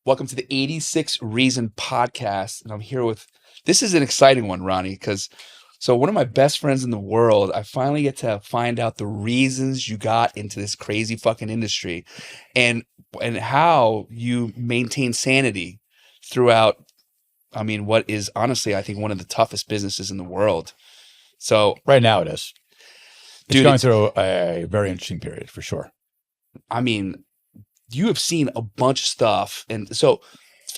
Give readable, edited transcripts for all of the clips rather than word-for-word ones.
Welcome to the 86 Reason podcast. And I'm here with, this is an exciting one, Ronnie, because one of my best friends in the world, I finally get to find out the reasons you got into this crazy fucking industry and how you maintain sanity throughout, what is honestly, I think, one of the toughest businesses in the world. So right now it is. It's going through a very interesting period for sure. You have seen a bunch of stuff, and so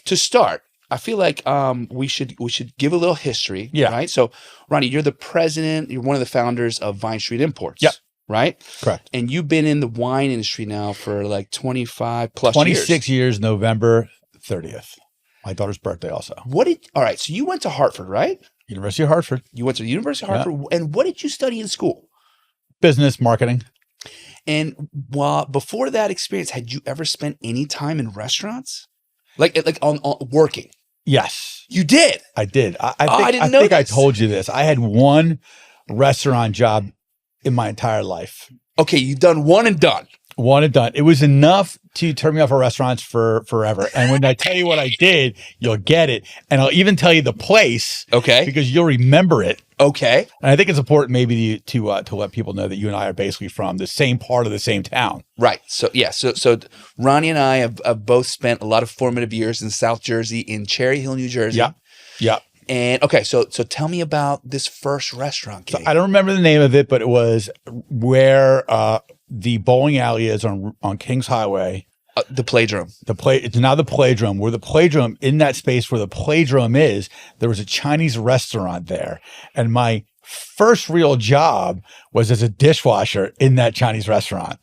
to start, I feel like we should give a little history. Yeah. Right. So, Ronnie, you're the president. You're one of the founders of Vine Street Imports. Yep. Right. Correct. And you've been in the wine industry now for like 25 plus 26 years. November 30th. My daughter's birthday also. All right. So you went to Hartford, right? University of Hartford. You went to the University of Hartford, and what did you study in school? Business marketing. And before that experience, had you ever spent any time in restaurants? Like on working? Yes. You did? I did. I didn't know this. I told you this. I had one restaurant job in my entire life. Okay, you've done one and done. One and done. It was enough to turn me off of restaurants for forever. And when I tell you what I did, you'll get it. And I'll even tell you the place. Okay. Because you'll remember it. Okay. And I think it's important maybe to let people know that you and I are basically from the same part of the same town. Right. So yeah. So Ronnie and I have both spent a lot of formative years in South Jersey, in Cherry Hill, New Jersey. Yeah. Yeah. And okay, so tell me about this first restaurant gig. So I don't remember the name of it, but it was where the bowling alley is on Kings Highway. The Playdrum. It's now the Playdrum. Where the Playdrum, in that space where the Playdrum is, there was a Chinese restaurant there. And my first real job was as a dishwasher in that Chinese restaurant.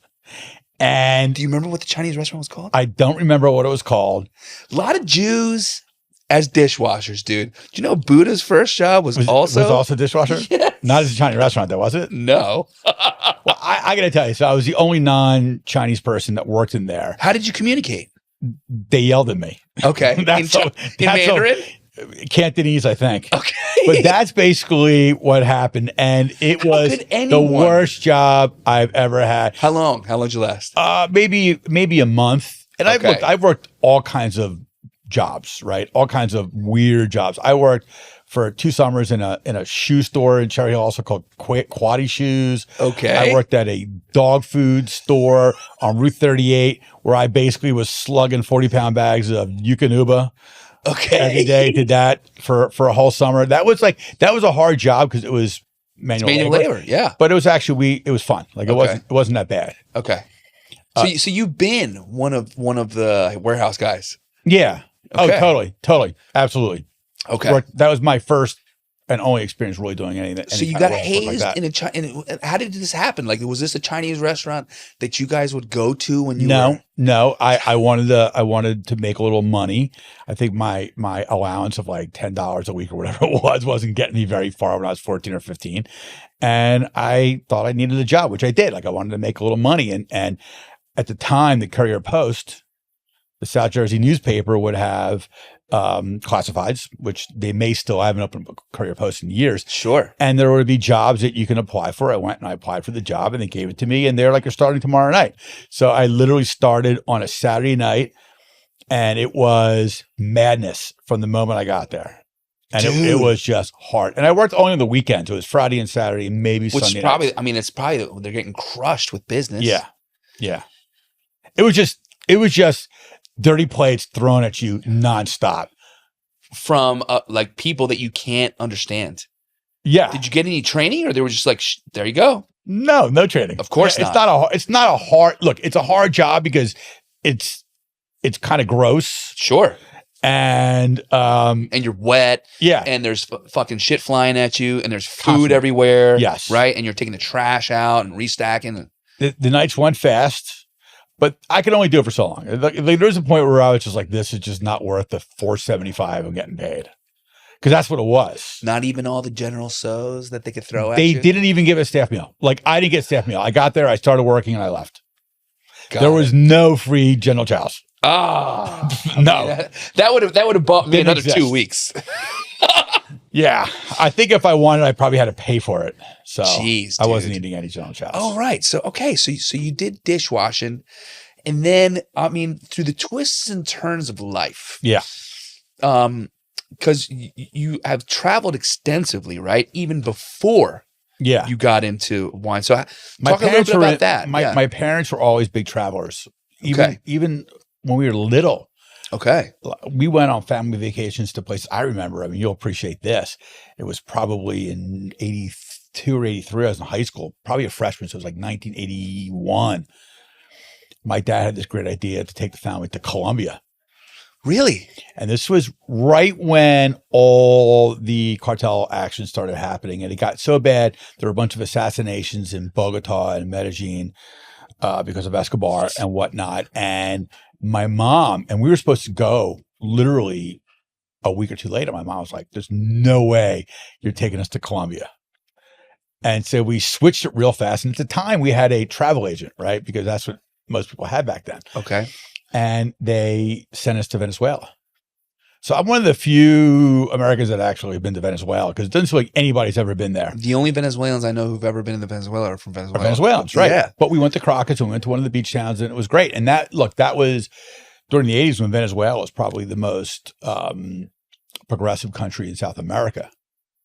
And do you remember what the Chinese restaurant was called? I don't remember what it was called. A lot of Jews as dishwashers, dude. Do you know Buddha's first job was also dishwasher? Yes. Not as a Chinese restaurant, though, was it? No. Well, I got to tell you, so I was the only non-Chinese person that worked in there. How did you communicate? They yelled at me. Okay. in Mandarin? Cantonese, I think. Okay. But that's basically what happened. And it was the worst job I've ever had. How long? How long did you last? Maybe a month. And I've worked all kinds of jobs, right? All kinds of weird jobs. I worked for 2 summers in a shoe store in Cherry Hill, also called Quaddy Shoes. Okay. I worked at a dog food store on Route 38 where I basically was slugging 40-pound bags of Yukonuba. Okay. Every day. Did that for a whole summer. That was a hard job because it was manual labor. Yeah. But it was actually it was fun. Like it wasn't that bad. Okay. So you've been one of the warehouse guys. Yeah. Okay. Oh, totally. Absolutely. Okay. That was my first and only experience really doing anything. So you got hazed in how did this happen? Like, was this a Chinese restaurant that you guys would go to when you were? No. I wanted to make a little money. I think my allowance of like $10 a week or whatever it wasn't getting me very far when I was 14 or 15. And I thought I needed a job, which I did. Like, I wanted to make a little money. And at the time, the Courier Post, the South Jersey newspaper, would have classifieds, which they may still. I haven't opened a Courier Post in years. Sure. And there would be jobs that you can apply for. I went and I applied for the job and they gave it to me. And they're like, you're starting tomorrow night. So I literally started on a Saturday night and it was madness from the moment I got there. And it was just hard. And I worked only on the weekends. It was Friday and Saturday, maybe Sunday. Which probably, it's probably they're getting crushed with business. Yeah. Yeah. It was just dirty plates thrown at you nonstop from like people that you can't understand. Yeah. Did you get any training, or they were just like, there you go? No training. Of course not. It's not a hard look. It's a hard job because it's kind of gross. Sure. And you're wet. Yeah. And there's fucking shit flying at you, and there's food everywhere. Yes. Right. And you're taking the trash out and restacking. The nights went fast. But I could only do it for so long. Like, there was a point where I was just like, this is just not worth the $4.75 I'm getting paid. Because that's what it was. Not even all the General Tso's that they could throw at you? They didn't even give a staff meal. Like, I didn't get staff meal. I got there, I started working, and I left. There was no free General Chow's. Ah. No. That would have bought me another 2 weeks. Yeah. I think if I wanted, I probably had to pay for it. So jeez, I wasn't eating any General Chow's. Oh, right. So, okay. So you did dishwashing. And then, I mean, through the twists and turns of life. Yeah. Because you have traveled extensively, right? Even before Yeah. you got into wine. So My talk a little parents bit were about that. My parents were always big travelers. Okay. Even when we were little, Okay. we went on family vacations to places. I remember, I mean, you'll appreciate this. It was probably in 82 or 83. I was in high school, probably a freshman. So it was like 1981. My dad had this great idea to take the family to Colombia. Really? And this was right when all the cartel action started happening. And it got so bad, there were a bunch of assassinations in Bogota and Medellin because of Escobar and whatnot. And my mom, and we were supposed to go literally a week or two later. My mom was like, there's no way you're taking us to Colombia. And so we switched it real fast. And at the time, we had a travel agent, right? Because that's what most people had back then. Okay. And they sent us to Venezuela. So I'm one of the few Americans that actually have been to Venezuela because it doesn't feel like anybody's ever been there. The only Venezuelans I know who've ever been to Venezuela are from Venezuela. Venezuelans, right? Yeah. But we went to Caracas and we went to one of the beach towns and it was great. And that was during the 80s when Venezuela was probably the most progressive country in South America.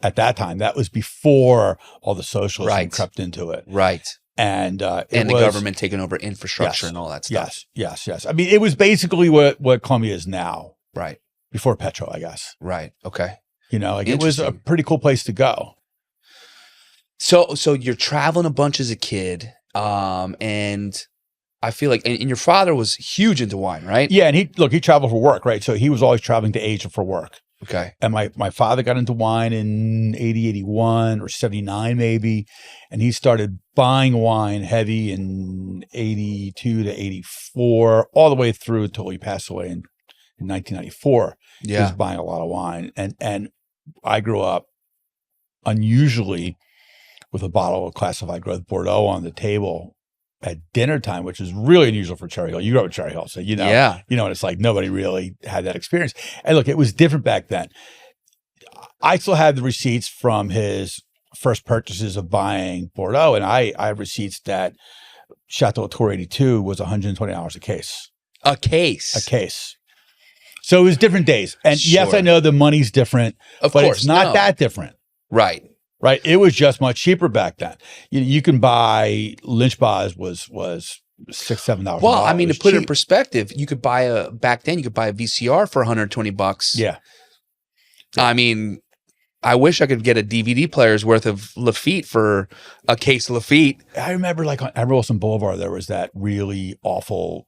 At that time, that was before all the socialism crept into it. Right. And the government taking over infrastructure and all that stuff. Yes. I mean, it was basically what Colombia is now. Right. Before Petro, I guess. Right. Okay. You know, like it was a pretty cool place to go. So you're traveling a bunch as a kid, and I feel like, and your father was huge into wine, right? Yeah, and he traveled for work, right? So he was always traveling to Asia for work. Okay. And my father got into wine in 80, 81 or 79 maybe. And he started buying wine heavy in 82 to 84, all the way through until he passed away in 1994. Yeah. He was buying a lot of wine. And I grew up unusually with a bottle of classified growth Bordeaux on the table at dinner time, which is really unusual for Cherry Hill. You grew up at Cherry Hill, so you know, and it's like nobody really had that experience. And look, it was different back then. I still have the receipts from his first purchases of buying Bordeaux, and I have receipts that Chateau Tour 82 was $120 a case. A case. A case. So it was different days. And yes, I know the money's different, but it's not that different. Right. Right. It was just much cheaper back then. You can buy Lynch Bars was $6, $7. Well, I mean, to put it in perspective, you could buy back then you could buy a VCR for $120. Yeah. I mean, I wish I could get a DVD player's worth of Lafite for a case of Lafite. I remember like on Emerald Wilson Boulevard, there was that really awful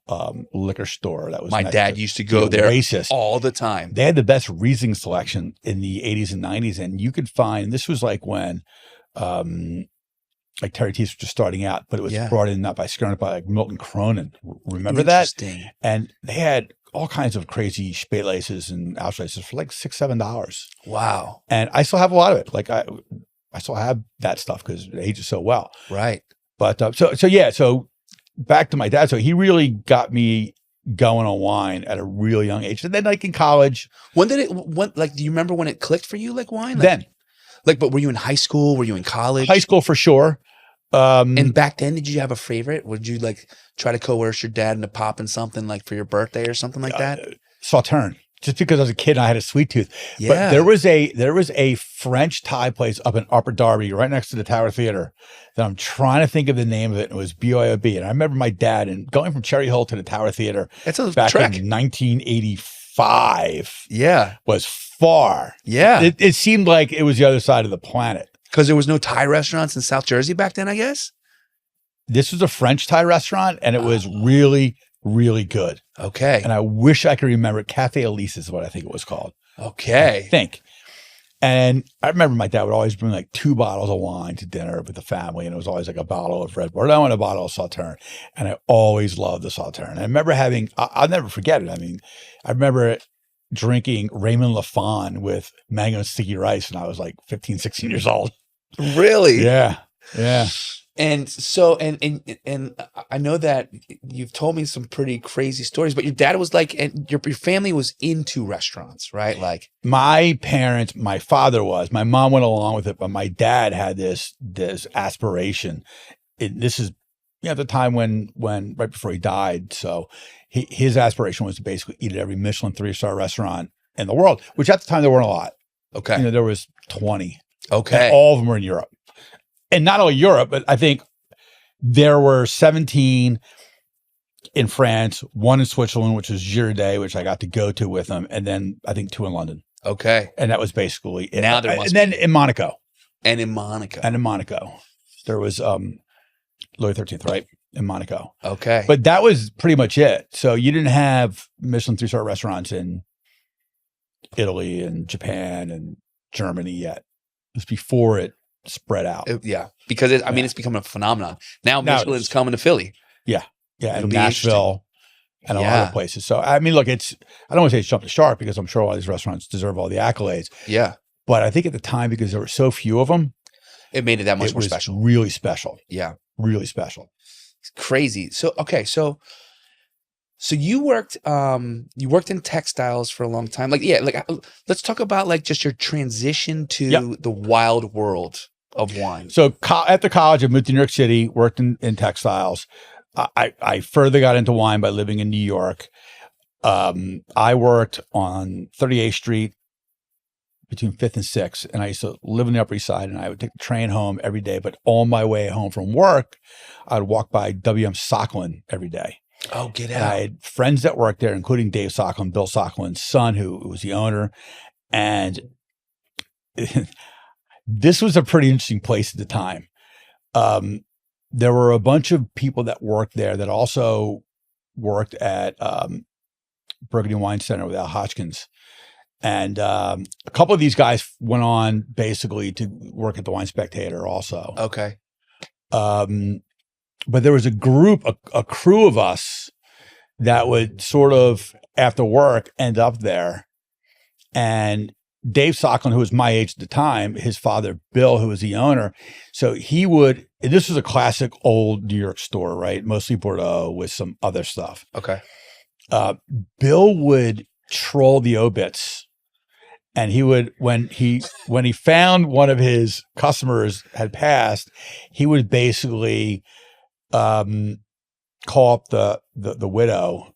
liquor store that was. My dad used to go there all the time. They had the best Riesling selection in the 80s and 90s. And you could find, this was like when like Terry Tees was just starting out, but it was brought in not by Skirner, by like Milton Cronin. Remember that? And they had all kinds of crazy Spätlese and Auschwitz for like $6, $7. Wow. And I still have a lot of it. Like I still have that stuff because it ages so well. Right. But so back to my dad. So he really got me going on wine at a really young age. And then like in college. When do you remember when it clicked for you, like wine? Then. But were you in high school? Were you in college? High school for sure. And back then, did you have a favorite? Would you like try to coerce your dad into popping something like for your birthday or something like that? Sauterne. Just because I was a kid and I had a sweet tooth. Yeah. But there was a French Thai place up in Upper Darby, right next to the Tower Theater, that I'm trying to think of the name of it. And it was BYOB. And I remember my dad and going from Cherry Hill to the Tower Theater back in 1985. Yeah. Was far. Yeah. It seemed like it was the other side of the planet. Because there was no Thai restaurants in South Jersey back then, I guess? This was a French Thai restaurant, and it was really, really good. Okay. And I wish I could remember it. Cafe Elise is what I think it was called. Okay. I think. And I remember my dad would always bring like 2 bottles of wine to dinner with the family, and it was always like a bottle of Red Bordeaux and a bottle of Sauterne. And I always loved the Sauterne. And I remember I'll never forget it. I mean, I remember drinking Raymond Lafon with mango and sticky rice when I was like 15, 16 years old. Really? Yeah. Yeah. And so, and I know that you've told me some pretty crazy stories, but your dad was like, and your family was into restaurants, right? Like my parents, my father was, my mom went along with it, but my dad had this aspiration. This is at the time when right before he died. So his aspiration was to basically eat at every Michelin 3-star restaurant in the world, which at the time there weren't a lot. Okay. You know, there was 20. Okay. And all of them were in Europe. And not only Europe, but I think there were 17 in France, 1 in Switzerland, which was Girardet, which I got to go to with them, and then I think 2 in London. Okay. And that was basically it. Now there must and then in Monaco. And in Monaco. And in Monaco. There was Louis XIII, right? In Monaco. Okay. But that was pretty much it. So you didn't have Michelin 3-star restaurants in Italy and Japan and Germany yet. It was before it spread out. Yeah. Because I mean, it's becoming a phenomenon. Now Michelin's coming to Philly. Yeah. Yeah. It'll And be Nashville and a lot of other places. So, I mean, look, I don't want to say it's jumped the shark because I'm sure all these restaurants deserve all the accolades. Yeah. But I think at the time, because there were so few of them, it made it that much more special. Really special. Yeah. Really special. It's crazy. So, okay. So you worked in textiles for a long time. Let's talk about like just your transition to the wild world of wine. So after college, I moved to New York City, worked in textiles. I further got into wine by living in New York. I worked on 38th Street between 5th and 6th, and I used to live in the Upper East Side, and I would take the train home every day. But on my way home from work, I would walk by W.M. Socklin every day. Oh, get out. And I had friends that worked there, including Dave Socklin, Bill Socklin's son, who was the owner. And this was a pretty interesting place at the time. There were a bunch of people that worked there that also worked at Burgundy Wine Center with Al Hodgkins. And a couple of these guys went on basically to work at the Wine Spectator also. Okay. But there was a crew of us that would sort of, after work, end up there. And Dave Socklin, who was my age at the time, his father, Bill, who was the owner. So he would, this was a classic old New York store, right? Mostly Bordeaux with some other stuff. Okay. Bill would troll the obits. And he would, when he found one of his customers had passed, he would basically call up the widow,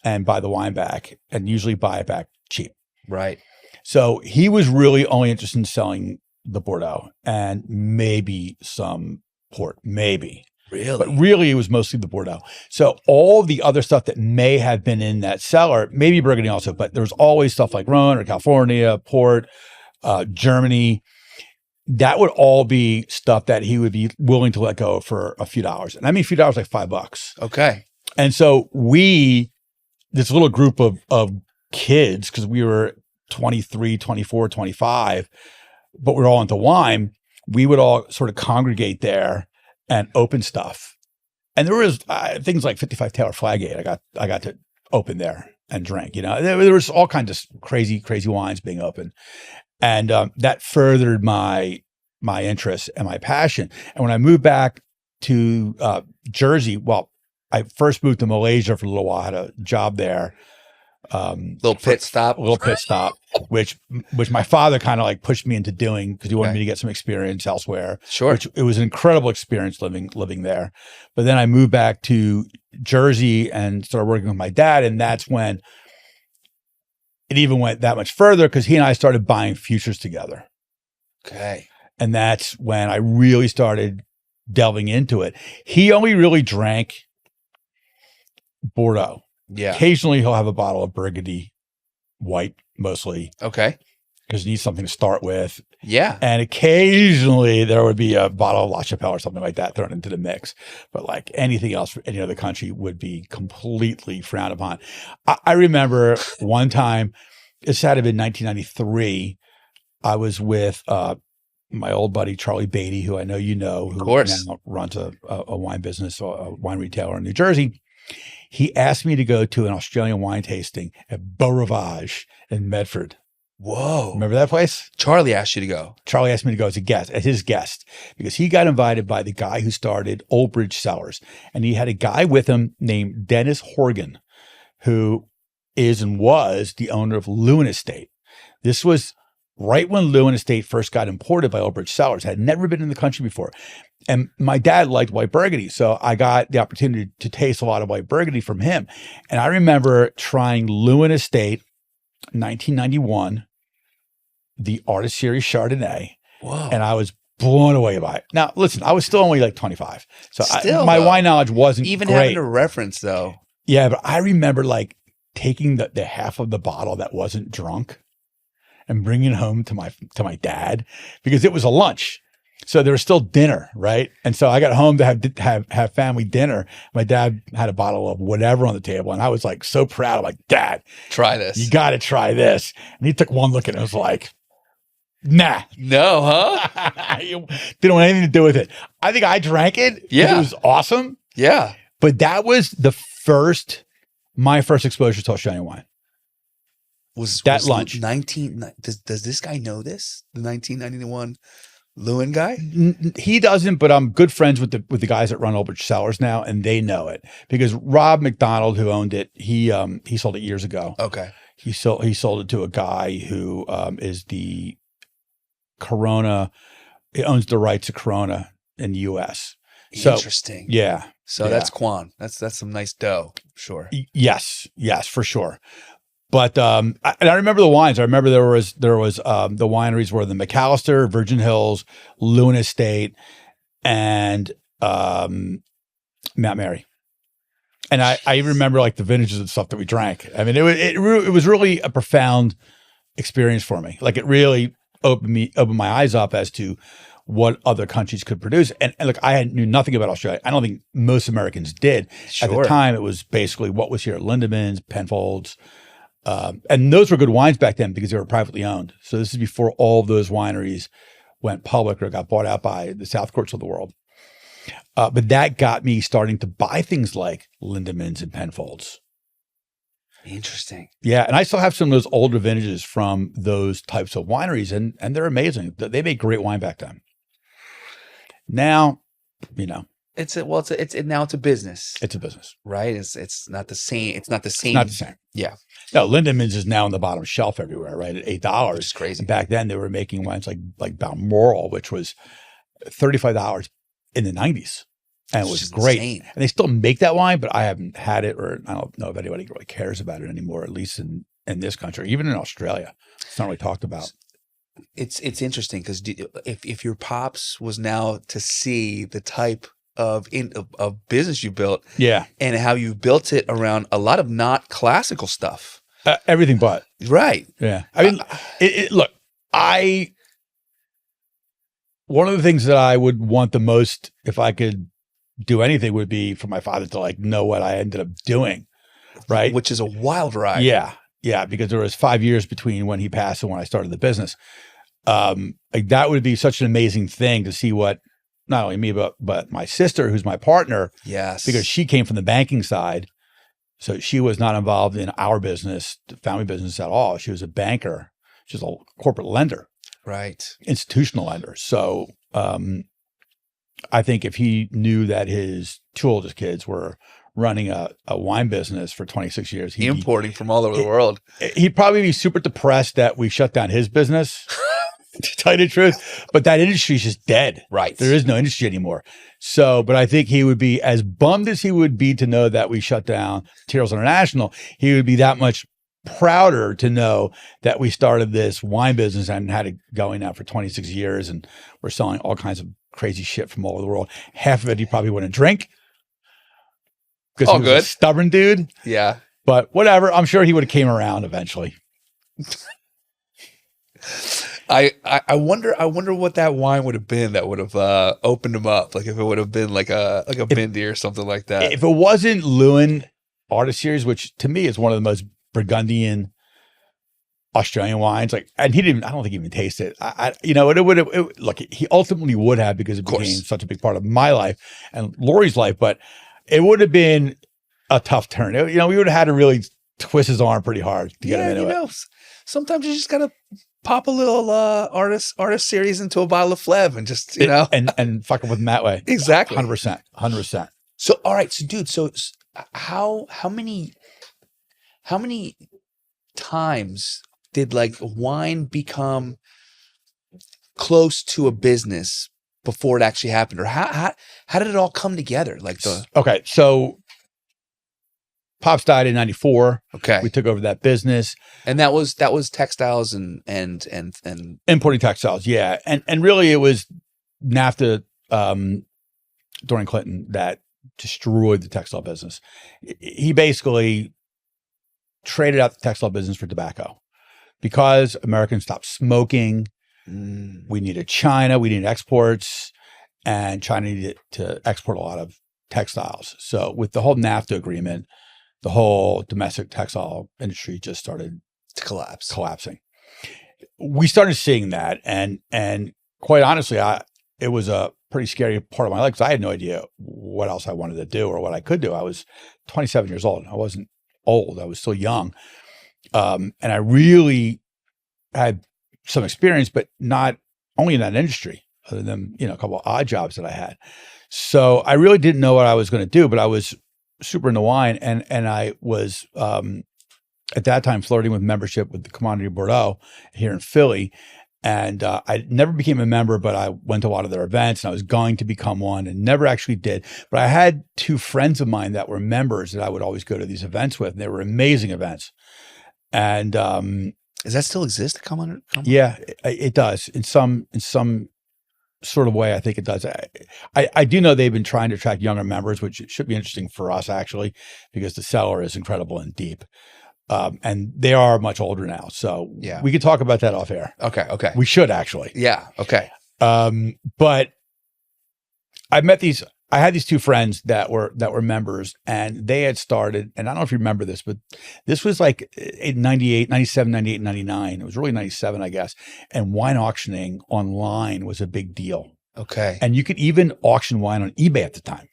and buy the wine back, and usually buy it back cheap. Right. So he was really only interested in selling the Bordeaux and maybe some port, maybe. Really? But really, it was mostly the Bordeaux. So all the other stuff that may have been in that cellar, maybe Burgundy also, but there was always stuff like Rhone or California, port, Germany. That would all be stuff that he would be willing to let go for a few dollars. And I mean, a few dollars, like $5. Okay. And so this little group of kids, because we were 23, 24, 25, but we were all into wine, we would all sort of congregate there and open stuff. And there was things like 55 Taylor Flagate. I got to open there and drink. You know, there was all kinds of crazy wines being opened. And that furthered my interest and my passion. And when I moved back to Jersey, well, I first moved to Malaysia for a little while. I had a job there. Little pit stop, which my father kind of like pushed me into doing because he wanted me to get some experience elsewhere. Sure. Which it was an incredible experience living there. But then I moved back to Jersey and started working with my dad. And that's when it even went that much further because he and I started buying futures together. Okay. And that's when I really started delving into it. He only really drank Bordeaux. Yeah. Occasionally he'll have a bottle of Burgundy white, mostly. Okay. Because he needs something to start with. Yeah. And occasionally there would be a bottle of La Chapelle or something like that thrown into the mix. But like anything else from any other country would be completely frowned upon. I remember one time, this had to have been 1993, I was with my old buddy, Charlie Beatty, who I know you know, who now runs a wine business, a wine retailer in New Jersey. He asked me to go to an Australian wine tasting at Beau Rivage in Medford. Whoa. Remember that place? Charlie asked you to go. Charlie asked me to go as his guest, because he got invited by the guy who started Old Bridge Cellars. And he had a guy with him named Dennis Horgan, who is and was the owner of Lewin Estate. This was right when Lewin Estate first got imported by Old Bridge Cellars. Had never been in the country before. And my dad liked white Burgundy. So I got the opportunity to taste a lot of white Burgundy from him. And I remember trying Lewin Estate 1991, the Artist Series Chardonnay. Whoa. And I was blown away by it. Now, listen, I was still only like 25. So my though, wine knowledge wasn't even great. having a reference though. Yeah, but I remember like taking the half of the bottle that wasn't drunk and bringing it home to my dad because it was a lunch. So there was still dinner, right? And so I got home to have family dinner. My dad had a bottle of whatever on the table, and I was like so proud. I'm like, Dad, try this. You got to try this. And he took one look and it was like, nah. No, huh? Didn't want anything to do with it. I think I drank it. Yeah. It was awesome. Yeah. But that was my first exposure to Australian wine. Was lunch. Does this guy know this? The 1991 Lewin guy? He doesn't, but I'm good friends with the guys that run Old Bridge Cellars now, and they know it because Rob McDonald, who owned it, he sold it years ago. Okay. He sold it to a guy who is the Corona. He owns the rights to Corona in the U.S. So, interesting. Yeah. So that's Quan. That's some nice dough. Sure. Yes, for sure. But I remember the wines. I remember there was the wineries were the McAllister, Virgin Hills, Lewin Estate, and Mount Mary. And I remember like the vintages and stuff that we drank. I mean, it was really a profound experience for me. Like it really opened my eyes up as to what other countries could produce. And look, knew nothing about Australia. I don't think most Americans did. Sure. At the time, it was basically what was here: Lindemans, Penfolds. And those were good wines back then because they were privately owned. So this is before all of those wineries went public or got bought out by the South Courts of the world. But that got me starting to buy things like Lindemans and Penfolds. Interesting. Yeah. And I still have some of those older vintages from those types of wineries, and they're amazing. They made great wine back then. Now, now it's a business. It's a business, right? It's not the same. It's not the same. It's not the same. Yeah. No, Lindemans is now on the bottom shelf everywhere, right? At $8. Which is crazy. And back then they were making wines like Balmoral, which was $35 in the 90s. And it was great. Insane. And they still make that wine, but I haven't had it, or I don't know if anybody really cares about it anymore, at least in this country. Even in Australia, it's not really talked about. It's interesting because if your pops was now to see the type of business you built, yeah, and how you built it around a lot of not classical stuff, everything but right, yeah. I mean, look, one of the things that I would want the most, if I could do anything, would be for my father to like know what I ended up doing, right? Which is a wild ride. Yeah, because there was 5 years between when he passed and when I started the business. Like that would be such an amazing thing to see what not only me but my sister, who's my partner. Yes, because she came from the banking side, so she was not involved in our business, the family business at all. She was a banker. She's a corporate lender, right? Institutional lender. So I think if he knew that his two oldest kids were running a wine business for 26 years. Importing from all over the world. He'd probably be super depressed that we shut down his business, to tell you the truth. But that industry is just dead. Right. There is no industry anymore. So, but I think he would be as bummed as he would be to know that we shut down Tyrrell's International. He would be that much prouder to know that we started this wine business and had it going now for 26 years. And we're selling all kinds of crazy shit from all over the world. Half of it he probably wouldn't drink. Because he was a stubborn dude. Yeah. But whatever. I'm sure he would have came around eventually. I wonder what that wine would have been that would have opened him up. Like if it would have been like a Bindi or something like that. If it wasn't Lewin Artist Series, which to me is one of the most Burgundian Australian wines, like, and I don't think he even tasted it. It would have, look, he ultimately would have, because it became such a big part of my life and Lori's life, but it would have been a tough turn. We would have had to really twist his arm pretty hard to get him into it. Sometimes you just gotta pop a little artist series into a bottle of Flev and just and fuck him with him that way. Exactly, 100%. So all right, so dude, how many times did like wine become close to a business before it actually happened, or how did it all come together? Like okay, so Pops died in '94. Okay, we took over that business, and that was textiles and importing textiles. Yeah, and really it was NAFTA during Clinton that destroyed the textile business. He basically traded out the textile business for tobacco because Americans stopped smoking. We needed China, we needed exports, and China needed to export a lot of textiles. So with the whole NAFTA agreement, the whole domestic textile industry just started to collapsing. We started seeing that, and quite honestly, it was a pretty scary part of my life because I had no idea what else I wanted to do or what I could do. I was 27 years old. I wasn't old. I was still young. And I really had some experience, but not only in that industry, other than, a couple of odd jobs that I had. So I really didn't know what I was going to do, but I was super into wine. And I was, at that time, flirting with membership with the Commandant de Bordeaux here in Philly. And I never became a member, but I went to a lot of their events, and I was going to become one and never actually did. But I had two friends of mine that were members that I would always go to these events with, and they were amazing events. And does that still exist? Yeah, it does in some sort of way. I think it does. I do know they've been trying to attract younger members, which should be interesting for us actually, because the cellar is incredible and deep. And they are much older now. So yeah, we could talk about that off air. Okay. We should actually. Yeah. Okay. But I had these two friends that were members, and they had started, and I don't know if you remember this, but this was like in 98, 97, 98, 99. It was really 97, I guess. And wine auctioning online was a big deal. Okay. And you could even auction wine on eBay at the time.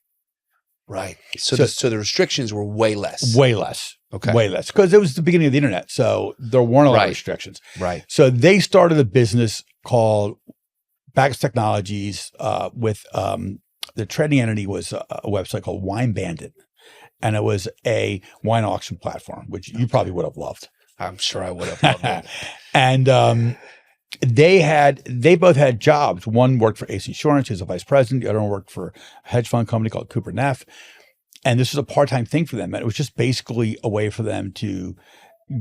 Right. So the restrictions were way less. Way less. Okay. Way less. Because it was the beginning of the internet. So there weren't a lot of restrictions. Right. So they started a business called Backus Technologies with the trading entity was a website called Wine Bandit. And it was a wine auction platform, which you probably would have loved. I'm sure I would have loved it. And they both had jobs. One worked for Ace Insurance, he was a vice president. The other one worked for a hedge fund company called Cooper Neff. And this was a part-time thing for them. And it was just basically a way for them to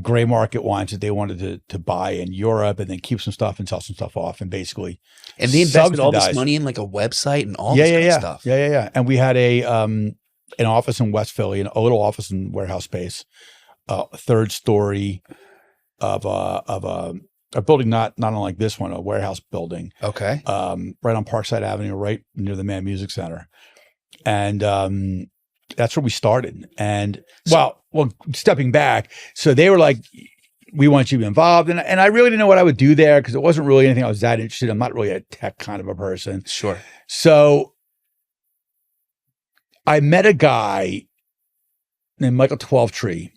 gray market wines that they wanted to buy in Europe and then keep some stuff and sell some stuff off, and basically. And they invested all this money in like a website and all this kind of stuff. Yeah. And we had an office in West Philly, a little office in warehouse space, a third story of a building not unlike this one, a warehouse building. Okay. Right on Parkside Avenue, right near the Mann Music Center. And that's where we started. And well, stepping back, so they were like, we want you to be involved. And I really didn't know what I would do there because it wasn't really anything I was that interested in. I'm not really a tech kind of a person. Sure. So I met a guy named Michael Twelvetree,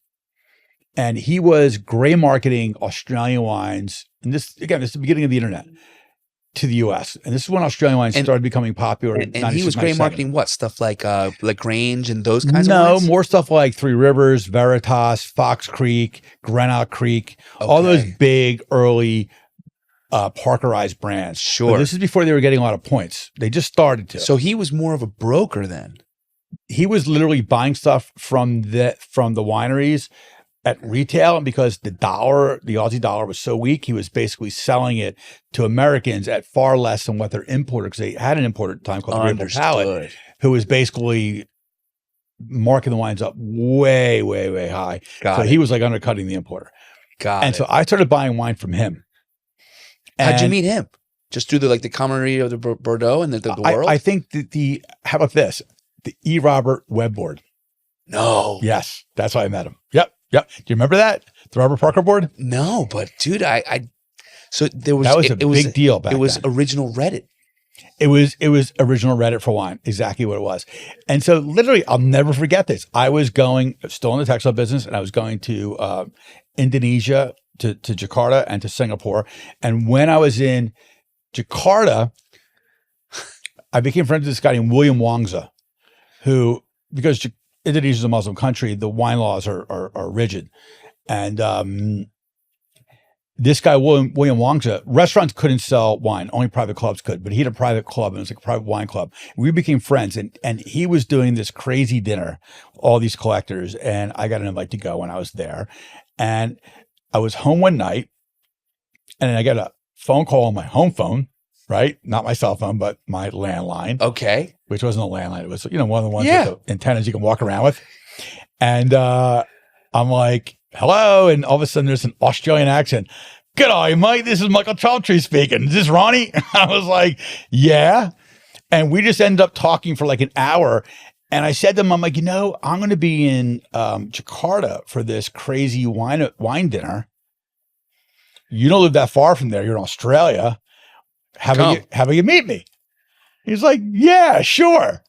and he was gray marketing Australian wines. And this is the beginning of the internet to the US. And this is when Australian wines started becoming popular. And he was gray marketing what? Stuff like Grange and those kinds of wines? No, more stuff like Three Rivers, Veritas, Fox Creek, Greenock Creek, all those big early Parkerized brands. Sure. But this is before they were getting a lot of points. They just started to. So he was more of a broker then. He was literally buying stuff from the wineries at retail, and because the Aussie dollar was so weak, he was basically selling it to Americans at far less than what their importer, because they had an importer at the time called the Rainbow Palette, who was basically marking the wines up way, way, way high. He was like undercutting the importer. So I started buying wine from him. How'd you meet him? Just through the camaraderie of the Bordeaux and the world? I think that how about this? The E. Robert Webb board. No. Yes, that's how I met him. Yep. Do you remember that? The Robert Parker board? No, but dude, so there was, that was a big deal back then. It was original Reddit. It was original Reddit for wine, exactly what it was. And so literally, I'll never forget this. I was still in the textile business, and I was going to Indonesia, to Jakarta and to Singapore. And when I was in Jakarta, I became friends with this guy named William Wangza, who, because Indonesia is a Muslim country, the wine laws are rigid. And this guy, William Wongza, restaurants couldn't sell wine. Only private clubs could, but he had a private club, and it was like a private wine club. We became friends, and he was doing this crazy dinner, all these collectors, and I got an invite to go when I was there. And I was home one night, and then I got a phone call on my home phone, right? Not my cell phone, but my landline. Okay. Which wasn't a landline. It was, one of the ones with the antennas you can walk around with. And I'm like, hello. And all of a sudden there's an Australian accent. G'day, mate. This is Michael Chaltree speaking. Is this Ronnie? I was like, yeah. And we just ended up talking for like an hour. And I said to him, I'm like, I'm going to be in Jakarta for this crazy wine dinner. You don't live that far from there. You're in Australia. How about you meet me? He's like, yeah, sure.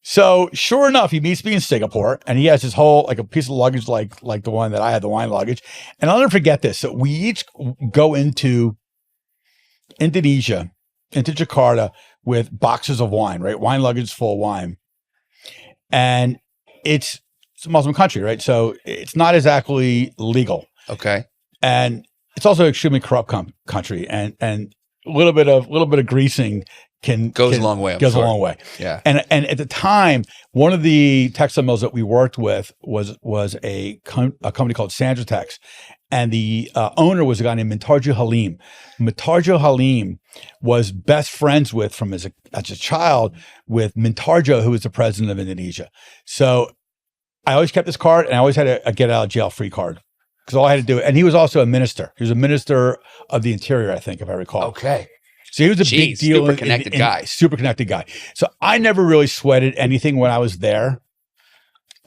So sure enough, he meets me in Singapore, and he has his whole, like a piece of luggage, like the one that I had, the wine luggage. And I'll never forget this. So we each go into Indonesia, into Jakarta with boxes of wine, right? Wine luggage full of wine. And it's a Muslim country, right? So it's not exactly legal. Okay. And it's also an extremely corrupt country. And a little bit of greasing goes a long way. Goes a long way. Yeah. And at the time, one of the textile mills that we worked with was a company called Sanders, and the owner was a guy named Mintarju Halim. Mintarju Halim was best friends with, from as a child, with Mintarjo, who was the president of Indonesia. So I always kept this card, and I always had a get out of jail free card, because all I had to do, and he was also a minister. He was a minister of the interior, I think, if I recall. Okay. So he was a big deal. Super connected guy. Super connected guy. So I never really sweated anything when I was there.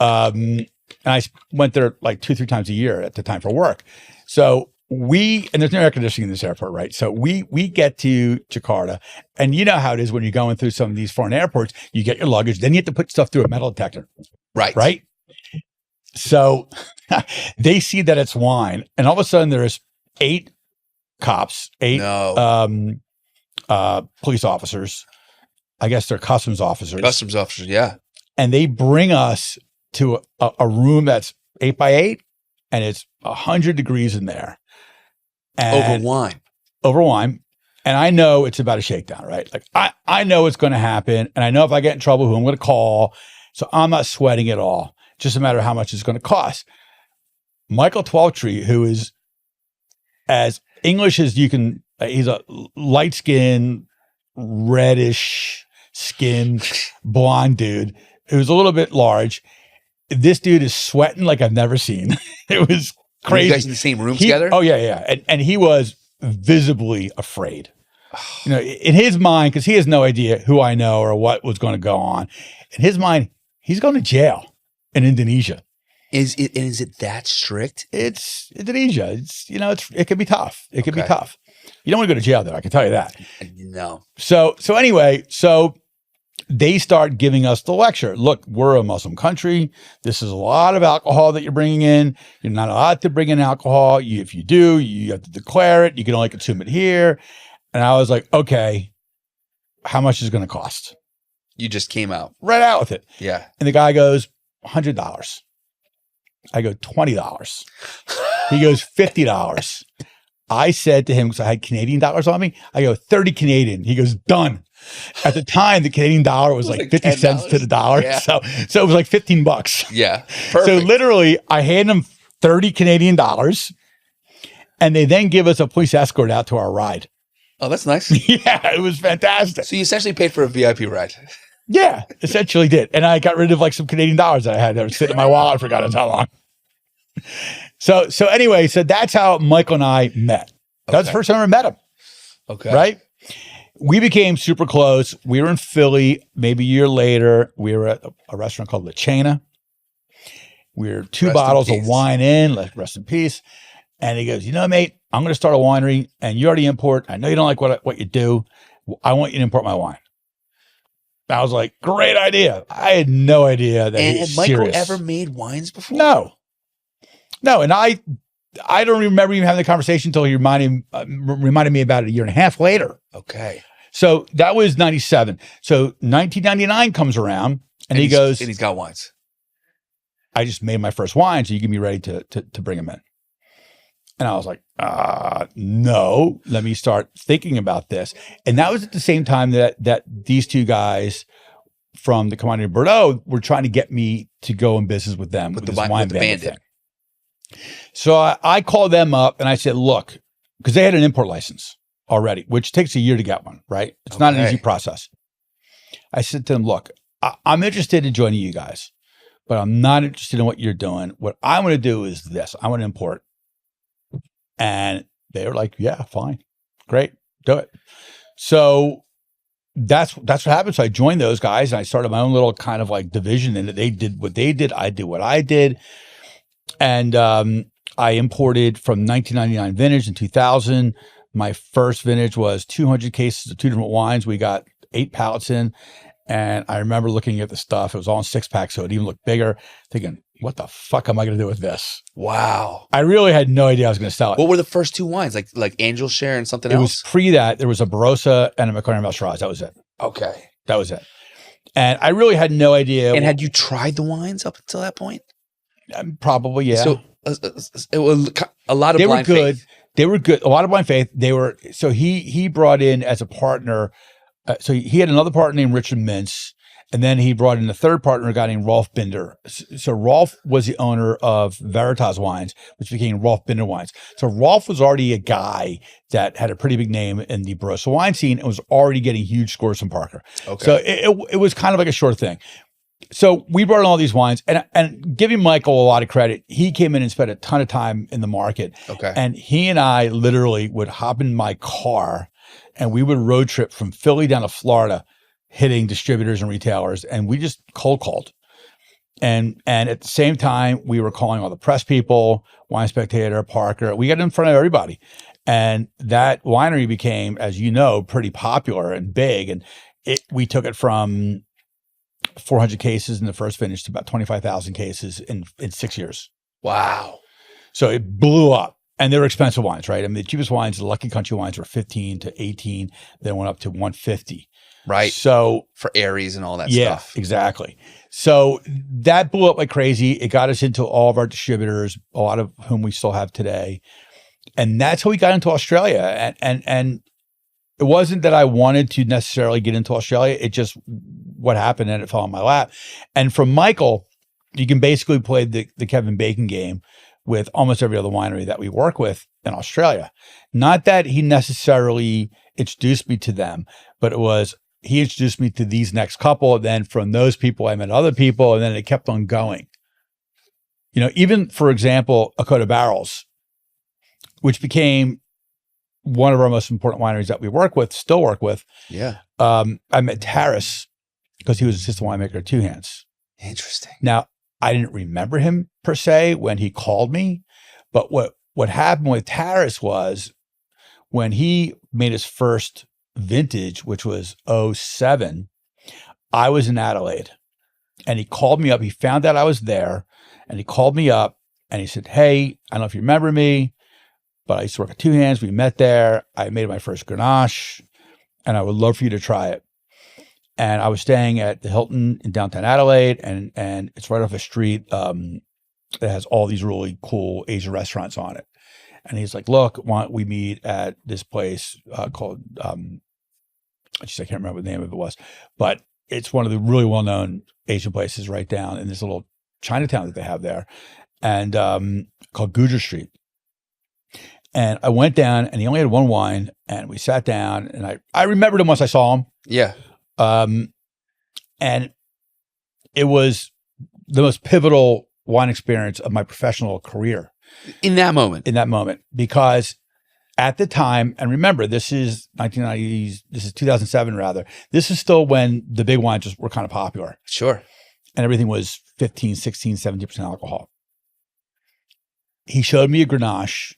And I went there like 2-3 times a year at the time for work. So and there's no air conditioning in this airport, right? So we get to Jakarta, and you know how it is when you're going through some of these foreign airports, you get your luggage, then you have to put stuff through a metal detector. Right. Right. So they see that it's wine, and all of a sudden there's 8 cops, police officers. I guess they're customs officers. Customs officers, yeah. And they bring us to a room that's 8 by 8, and it's 100 degrees in there. And over wine. And I know it's about a shakedown, right? Like I know what's going to happen, and I know if I get in trouble, who I'm going to call. So I'm not sweating at all. Just a matter of how much it's going to cost. Michael Chaltree, who is as English as you can, he's a light-skinned, reddish skin, blonde dude who's a little bit large. This dude is sweating like I've never seen. It was crazy. Were you guys in the same room together? Oh, yeah. And he was visibly afraid. In his mind, because he has no idea who I know or what was going to go on. In his mind, he's going to jail in Indonesia. Is it that strict? It's Indonesia. It can be tough. It can be tough. You don't want to go to jail, though. I can tell you that. No. So anyway, they start giving us the lecture. Look, we're a Muslim country. This is a lot of alcohol that you're bringing in. You're not allowed to bring in alcohol. If you do, you have to declare it. You can only consume it here. And I was like, okay, how much is it going to cost? You just came out. Right out with it. Yeah. And the guy goes, $100. I go, $20. He goes, $50. I said to him, because I had Canadian dollars on me, I go, 30 Canadian. He goes, done. At the time, the Canadian dollar was like 50 cents to the dollar. Yeah. So it was like $15. Yeah. Perfect. So literally, I hand him 30 Canadian dollars, and they then give us a police escort out to our ride. Oh, that's nice. Yeah, it was fantastic. So you essentially paid for a VIP ride. Yeah, essentially did. And I got rid of like some Canadian dollars that I had that were sitting in my wallet for God knows how long. So anyway, that's how Michael and I met. That was the first time I ever met him. Okay. Right? We became super close. We were in Philly. Maybe a year later, we were at a restaurant called La Chena. We were 2 bottles of wine in, rest in peace. And he goes, mate, I'm going to start a winery, and you already import. I know you don't like what you do. I want you to import my wine. I was like, great idea. I had no idea that he was Michael serious. ever made wines before? No. And I don't remember even having the conversation until he reminded me about it a year and a half later. Okay. So that was 97. So 1999 comes around, and he goes, and he's got wines. I just made my first wine, so you can be ready to bring them in. And I was like, no, let me start thinking about this. And that was at the same time that these two guys from the Commodity Bordeaux were trying to get me to go in business with them with this wine bandit thing. So I called them up and I said, look, because they had an import license already, which takes a year to get one, right? It's not an easy process. I said to them, look, I'm interested in joining you guys, but I'm not interested in what you're doing. What I want to do is this. I want to import. And they were like, yeah, fine. Great. Do it. So that's what happened. So I joined those guys and I started my own little kind of like division, and they did what they did. I did what I did. And I imported from 1999 vintage in 2000. My first vintage was 200 cases of two different wines. We got 8 pallets in. And I remember looking at the stuff. It was all in 6-pack, so it even looked bigger, thinking, what the fuck am I going to do with this? Wow. I really had no idea I was going to sell it. What were the first 2 wines? Like Angel Share and something else? It was pre that. There was a Barossa and a McLaren Shiraz. That was it. Okay. That was it. And I really had no idea. And had you tried the wines up until that point? Probably, yeah. So it was a lot of they blind were good. faith. They were good. A lot of blind faith. They were. So he brought in as a partner. So he had another partner named Richard Mintz. And then he brought in a third partner, a guy named Rolf Binder. So Rolf was the owner of Veritas Wines, which became Rolf Binder Wines. So Rolf was already a guy that had a pretty big name in the Barossa wine scene and was already getting huge scores from Parker. Okay. So it was kind of like a short thing. So we brought in all these wines, and giving Michael a lot of credit, he came in and spent a ton of time in the market. Okay. And he and I literally would hop in my car and we would road trip from Philly down to Florida, hitting distributors and retailers, and we just cold called. And at the same time, we were calling all the press people, Wine Spectator, Parker. We got in front of everybody. And that winery became, as you know, pretty popular and big. And we took it from 400 cases in the first vintage to about 25,000 cases in 6 years. Wow. So it blew up. And they were expensive wines, right? I mean, the cheapest wines, the Lucky Country wines, were 15 to 18. Then went up to 150. Right. So for Aries and all that stuff. Yeah, exactly. So that blew up like crazy. It got us into all of our distributors, a lot of whom we still have today. And that's how we got into Australia. And it wasn't that I wanted to necessarily get into Australia. It just what happened, and it fell on my lap. And from Michael, you can basically play the Kevin Bacon game with almost every other winery that we work with in Australia. Not that he necessarily introduced me to them, but it was he introduced me to these next couple. Then from those people, I met other people, and then it kept on going. You know, even for example, Akota Barrels, which became one of our most important wineries that we work with, still work with. Yeah. I met Taris because he was assistant winemaker at Two Hands. Interesting. Now, I didn't remember him per se when he called me, but what happened with Taris was when he made his first vintage, which was 07, I was in Adelaide, and he called me up. He found out I was there, and he called me up and he said, hey, I don't know if you remember me, but I used to work at Two Hands. We met there. I made my first Grenache, and I would love for you to try it. And I was staying at the Hilton in downtown Adelaide, and it's right off a street that has all these really cool Asian restaurants on it. And he's like, look, why don't we meet at this place called, I can't remember what the name of it was, but it's one of the really well-known Asian places right down in this little Chinatown that they have there, and called Guja Street. And I went down, and he only had one wine, and we sat down, and I remembered him once I saw him. Yeah. And it was the most pivotal wine experience of my professional career. In that moment, because at the time, and remember, this is 1990s, this is 2007 rather, this is still when the big wines just were kind of popular. Sure. And everything was 15, 16, 17% alcohol. He showed me a Grenache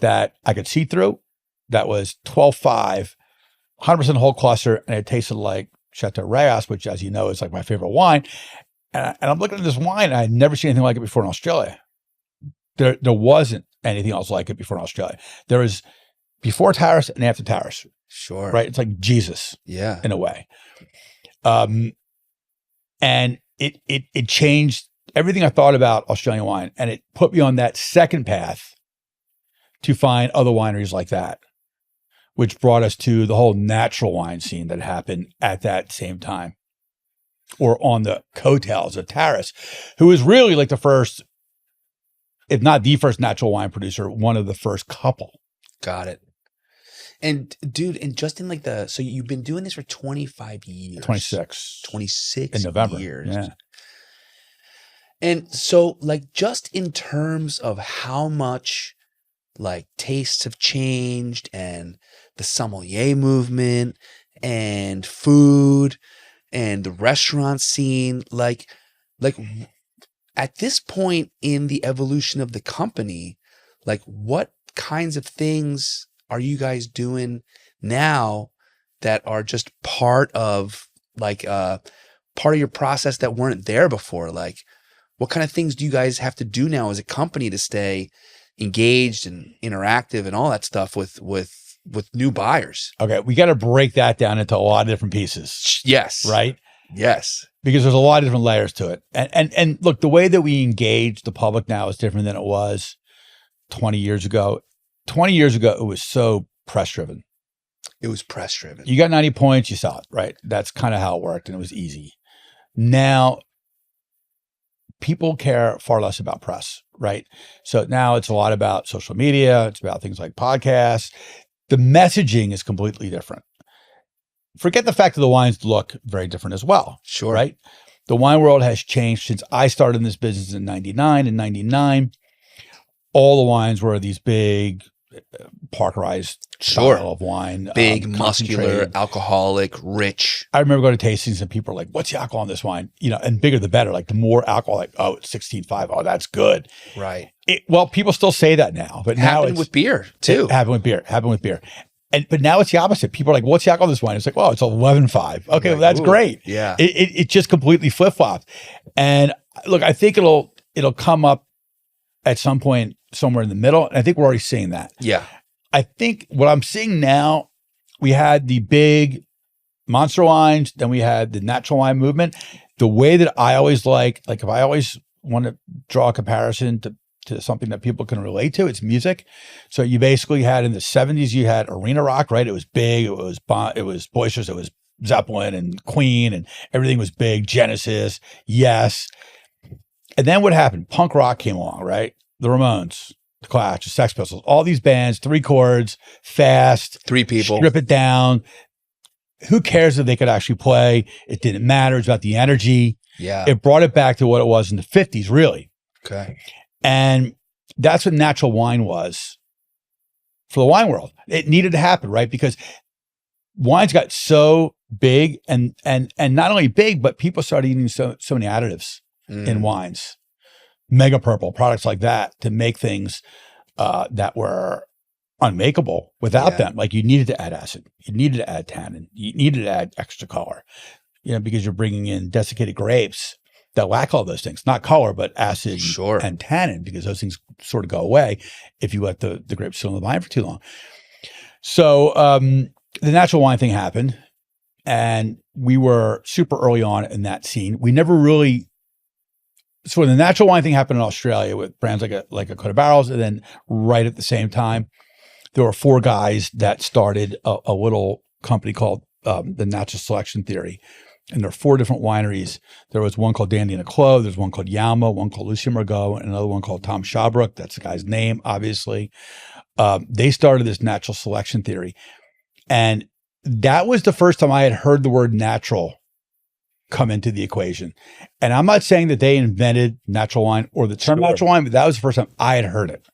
that I could see through, that was 12.5, 100% whole cluster, and it tasted like Chateau Reyes, which, as you know, is like my favorite wine. And I'm looking at this wine, and I'd never seen anything like it before in Australia. There wasn't anything else like it before in Australia. There was before Taris and after Taris. Sure. Right? It's like Jesus. Yeah. In a way. And it changed everything I thought about Australian wine, and it put me on that second path to find other wineries like that, which brought us to the whole natural wine scene that happened at that same time, or on the coattails of Tariffs, who was really like the first, if not the first natural wine producer, one of the first couple. Got it. And dude, and just in like so you've been doing this for 25 years. 26 in November. Years. Yeah. And so like just in terms of how much like tastes have changed and the sommelier movement and food and the restaurant scene, like at this point in the evolution of the company, like what kinds of things are you guys doing now that are just part of your process that weren't there before? Like what kind of things do you guys have to do now as a company to stay engaged and interactive and all that stuff with new buyers? Okay, we got to break that down into a lot of different pieces. Yes. Right? Yes. Because there's a lot of different layers to it. And look, the way that we engage the public now is different than it was 20 years ago. 20 years ago, it was so press driven. It was press driven. You got 90 points, you saw it, right? That's kind of how it worked, and it was easy. Now, people care far less about press, right? So now it's a lot about social media. It's about things like podcasts. The messaging is completely different. Forget the fact that the wines look very different as well. Sure. Right? The wine world has changed since I started in this business in 99. In 99, all the wines were these big, parkerized style of wine. Big, muscular, alcoholic, rich. I remember going to tastings and people are like, what's the alcohol on this wine? You know, and bigger the better. Like the more alcohol, like, oh, it's 16.5. Oh, that's good. Right. Well, people still say that now, but now it's with beer too. Happened with beer. But now it's the opposite. People are like, what's the alcohol on this wine? It's like, well, it's 11.5. Okay, well, that's great. Yeah. It just completely flip-flopped. And look, I think it'll come up at some point somewhere in the middle. And I think we're already seeing that. Yeah. I think what I'm seeing now, we had the big monster wines, then we had the natural wine movement. The way that I always like if I always want to draw a comparison to something that people can relate to, it's music. So you basically had in the 70s, you had arena rock, right? It was big, it was boisterous, it was Zeppelin and Queen, and everything was big. Genesis, Yes. And then what happened? Punk rock came along, right? The Ramones, the Clash, the Sex Pistols, all these bands, 3 chords, fast, 3 people, strip it down. Who cares if they could actually play? It didn't matter. It's about the energy. Yeah. It brought it back to what it was in the 50s, really. Okay. And that's what natural wine was for the wine world. It needed to happen, right? Because wines got so big and not only big, but people started eating so many additives in wines, mega purple, products like that to make things that were unmakeable without them. Like you needed to add acid, you needed to add tannin, you needed to add extra color, because you're bringing in desiccated grapes that lack all those things, not color, but acid and tannin, because those things sort of go away if you let the grapes sit on the vine for too long. So the natural wine thing happened, and we were super early on in that scene. We never really. So when the natural wine thing happened in Australia with brands like a Coat of Barrels, and then right at the same time, there were 4 guys that started a little company called the Natural Selection Theory. And there are 4 different wineries. There was one called Dandy and a Clove. There's one called Yalma, one called Lucy Margot, and another one called Tom Shabrook. That's the guy's name, obviously. They started this natural selection theory. And that was the first time I had heard the word natural come into the equation. And I'm not saying that they invented natural wine or the term natural wine, but that was the first time I had heard it.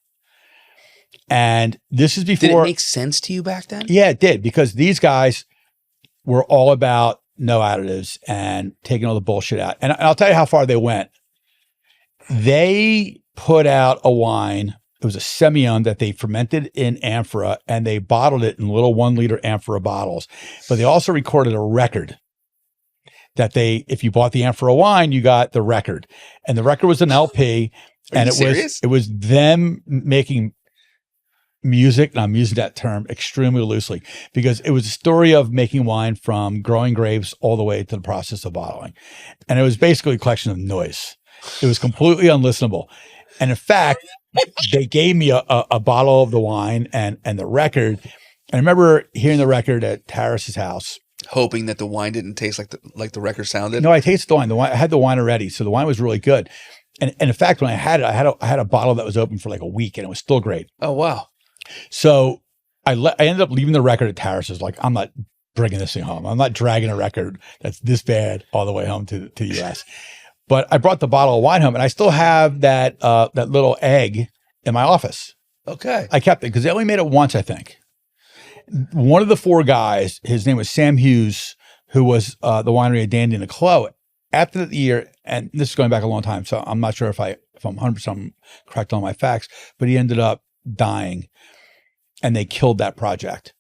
And this is before. Did it make sense to you back then? Yeah, it did, because these guys were all about no additives and taking all the bullshit out. And I'll tell you how far they went. They put out a wine. It was a Semillon that they fermented in amphora, and they bottled it in little 1-liter amphora bottles. But they also recorded a record that if you bought the amphora wine, you got the record. And the record was an LP. And it was them making music, and I'm using that term extremely loosely, because it was a story of making wine from growing grapes all the way to the process of bottling. And it was basically a collection of noise. It was completely unlistenable. And in fact, they gave me a bottle of the wine and the record. And I remember hearing the record at Taris's house. Hoping that the wine didn't taste like the record sounded. No, I tasted the wine. I had the wine already, so the wine was really good. And in fact, when I had it, I had a bottle that was open for like a week, and it was still great. Oh wow! So I ended up leaving the record at Taris's. Like, I'm not bringing this thing home. I'm not dragging a record that's this bad all the way home to the U.S. But I brought the bottle of wine home, and I still have that little egg in my office. Okay, I kept it because they only made it once, I think. One of the four guys, his name was Sam Hughes, who was the winery at Dandy and the Clos. After the year, and this is going back a long time, so I'm not sure if I'm 100% correct on my facts, but he ended up dying, and they killed that project.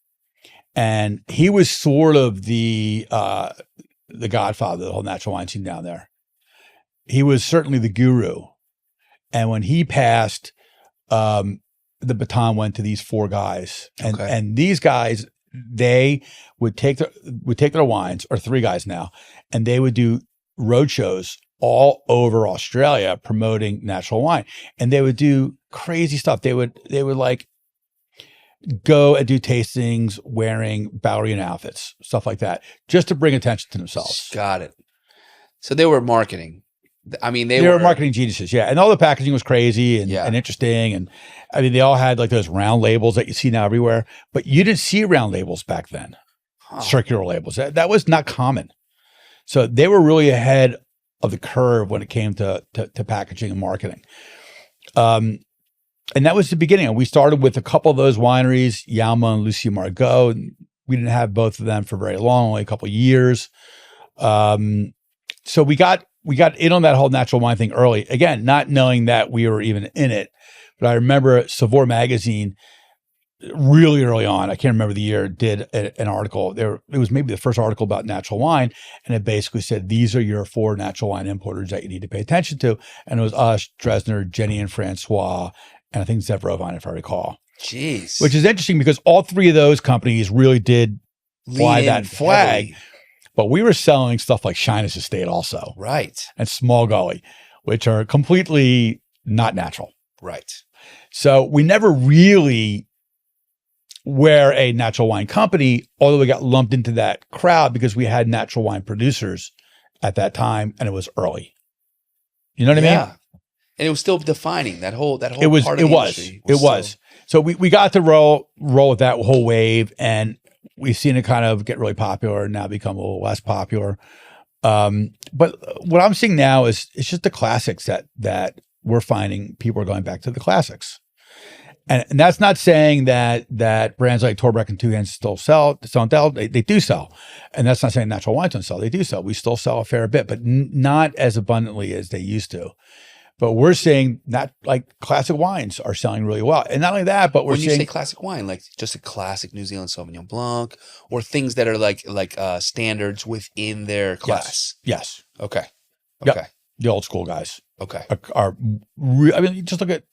And he was sort of the godfather of the whole natural wine scene down there. He was certainly the guru. And when he passed, the baton went to these four guys, and these guys, they would take their wines, or three guys now, and they would do road shows all over Australia promoting natural wine, and they would do crazy stuff. They would like go and do tastings wearing ballerina outfits, stuff like that, just to bring attention to themselves. Got it. So they were marketing. I mean, they were marketing geniuses, yeah. And all the packaging was crazy and interesting. And I mean, they all had like those round labels that you see now everywhere, but you didn't see round labels back then. Circular labels. That was not common. So they were really ahead of the curve when it came to packaging and marketing. And that was the beginning. We started with a couple of those wineries, Yalma and Lucie Margot. We didn't have both of them for very long, only a couple of years. So we got in on that whole natural wine thing early. Again, not knowing that we were even in it. But I remember Savoir magazine really early on, I can't remember the year, did an article. It was maybe the first article about natural wine, and it basically said, these are your four natural wine importers that you need to pay attention to. And it was us, Dresner, Jenny and Francois, and I think Zevrovine, if I recall. Jeez. Which is interesting because all three of those companies really did fly that flag. Heavily. But we were selling stuff like Shyness Estate also. Right. And Small Gully, which are completely not natural. Right. So we never really were a natural wine company, although we got lumped into that crowd because we had natural wine producers at that time, and it was early. You know what I mean? Yeah. And it was still defining that whole part of the industry. It was. So we got to roll with that whole wave, and we've seen it kind of get really popular and now become a little less popular. But what I'm seeing now is it's just the classics that we're finding people are going back to the classics. And that's not saying that brands like Torbeck and Two Hands still sell. They do sell. And that's not saying natural wines don't sell. They do sell. We still sell a fair bit, but not as abundantly as they used to. But we're seeing that like classic wines are selling really well. And not only that, but when you say classic wine, like just a classic New Zealand Sauvignon Blanc or things that are like standards within their class. Yes. Okay. Yep. The old school guys. Okay. I mean, just look at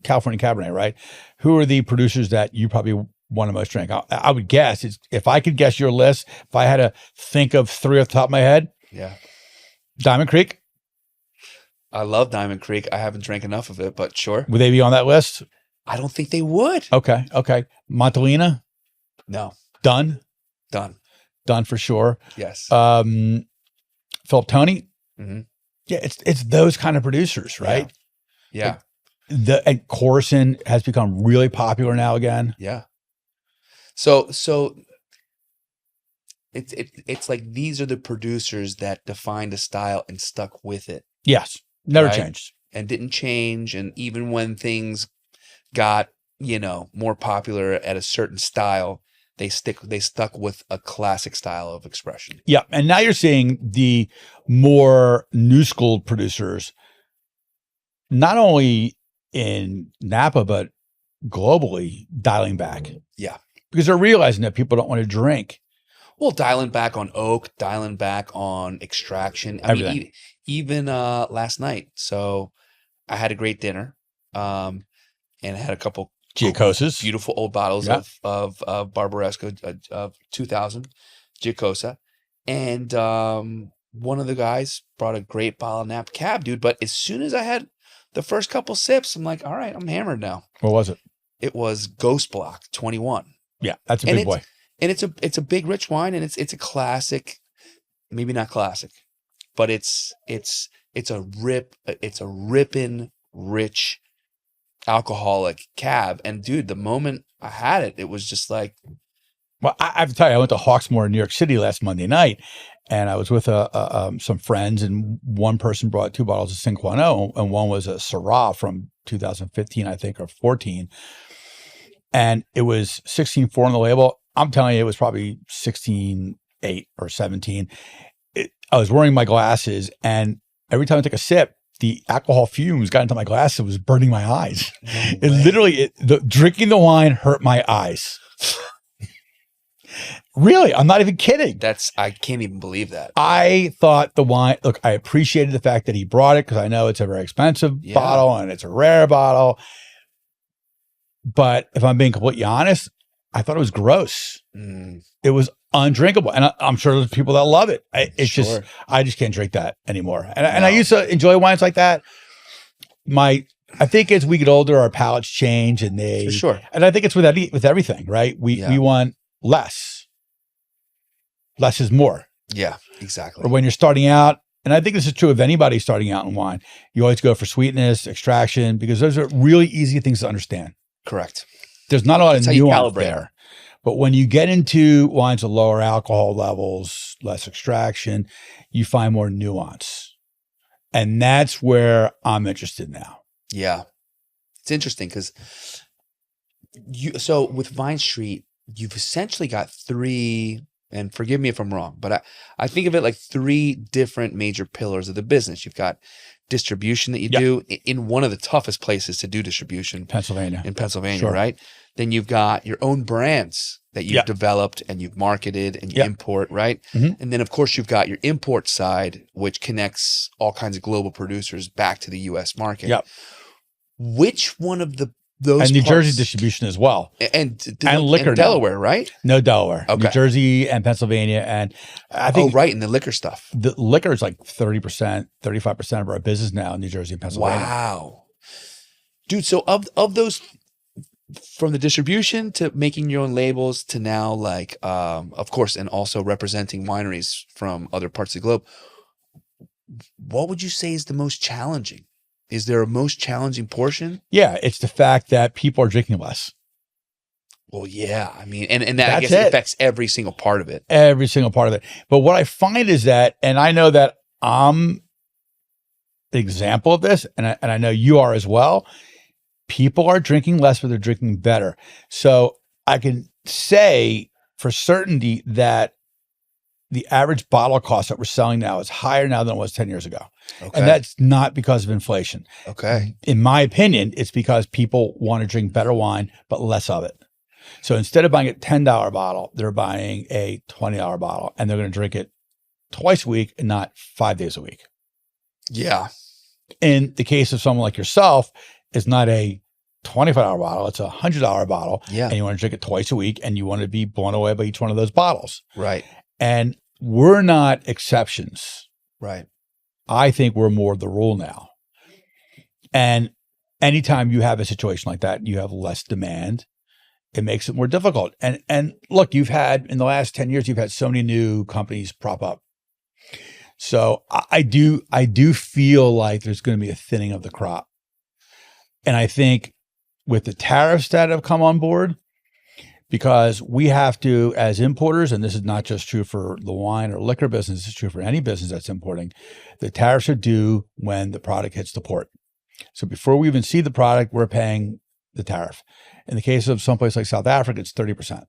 California Cabernet, right? Who are the producers that you probably want to most drink? I would guess, if I could guess your list, if I had to think of three off the top of my head. Yeah. Diamond Creek. I love Diamond Creek. I haven't drank enough of it, but sure. Would they be on that list? I don't think they would. Okay. Montalina? No. Done for sure. Yes. Philip Tony? Mm-hmm. Yeah, it's those kind of producers, right? Yeah. And Corson has become really popular now again. Yeah. So it's like these are the producers that defined a style and stuck with it. Yes. Never changed. And didn't change. And even when things got, more popular at a certain style, they stuck with a classic style of expression. Yeah. And now you're seeing the more new school producers, not only in Napa, but globally dialing back. Yeah. Because they're realizing that people don't want to drink. Well, dialing back on oak, dialing back on extraction. Everything. Mean, even last night. So I had a great dinner and I had a couple Giacosas. Beautiful old bottles of Barbaresco of 2000 Giacosa. And one of the guys brought a great bottle of Napa Cab, dude. But as soon as I had The first couple sips, I'm like, all right, I'm hammered now. What was it? It was Ghost Block 21. Yeah, that's a And big boy. And it's a big rich wine, and it's a classic, maybe not classic, but it's a ripping rich alcoholic cab. And dude, the moment I had it, it was just like, Well, I have to tell you, I went to Hawksmoor in New York City last Monday night, and I was with some friends, and one person brought 2 bottles of Cinquano, and one was a Syrah from 2015, I think, or 14. And it was 16.4 on the label. I'm telling you, it was probably 16.8 or 17. I was wearing my glasses, and every time I took a sip, the alcohol fumes got into my glasses. It was burning my eyes. Drinking the wine hurt my eyes. Really, I'm not even kidding. I can't even believe that. I thought the wine, look, I appreciated the fact that he brought it because I know it's a very expensive bottle and it's a rare bottle. But if I'm being completely honest, I thought it was gross. It was undrinkable. And I'm sure there's people that love it. I just can't drink that anymore. And I used to enjoy wines like that. I think as we get older, our palates change, and For sure. And I think it's with everything, right? We want less. Less is more. Yeah, exactly. Or when you're starting out, and I think this is true of anybody starting out in wine, you always go for sweetness, extraction, because those are really easy things to understand. Correct. There's not a lot of nuance there. But when you get into wines with lower alcohol levels, less extraction, you find more nuance. And that's where I'm interested now. Yeah. It's interesting because so with Vine Street, you've essentially got 3, and forgive me if I'm wrong, but I think of it like 3 different major pillars of the business. You've got distribution that you do in one of the toughest places to do distribution, in Pennsylvania, right? Then you've got your own brands that you've developed and you've marketed and you import, right? And then of course you've got your import side, which connects all kinds of global producers back to the US market. Which one of those and New Jersey distribution as well, and liquor and Delaware, right? No, Delaware, okay. New Jersey and Pennsylvania, and I think right, and the liquor stuff. The liquor is like 30%, 35% of our business now in New Jersey and Pennsylvania. Wow, dude! So of those, from the distribution to making your own labels to now, like, of course, and also representing wineries from other parts of the globe, what would you say is the most challenging? Is there a most challenging portion? Yeah, it's the fact that people are drinking less. Well, yeah. I mean, and that I guess it affects every single part of it. Every single part of it. But what I find is that, and I know that I'm the example of this, and I know you are as well, people are drinking less, but they're drinking better. So I can say for certainty that the average bottle cost that we're selling now is higher now than it was 10 years ago. Okay. And that's not because of inflation. Okay. In my opinion, it's because people want to drink better wine, but less of it. So instead of buying a $10 bottle, they're buying a $20 bottle, and they're going to drink it twice a week and not 5 days a week. Yeah. In the case of someone like yourself, it's not a $25 bottle, it's a $100 bottle. Yeah. And you want to drink it twice a week, and you want to be blown away by each one of those bottles. Right. And we're not exceptions. Right. I think we're more the rule now. And anytime you have a situation like that, you have less demand, it makes it more difficult. And look, you've had, in the last 10 years, you've had so many new companies prop up. So I do feel like there's going to be a thinning of the crop. And I think with the tariffs that have come on board, because we have to, as importers, and this is not just true for the wine or liquor business, it's true for any business that's importing, the tariffs are due when the product hits the port. So before we even see the product, we're paying the tariff. In the case of someplace like South Africa, it's 30%.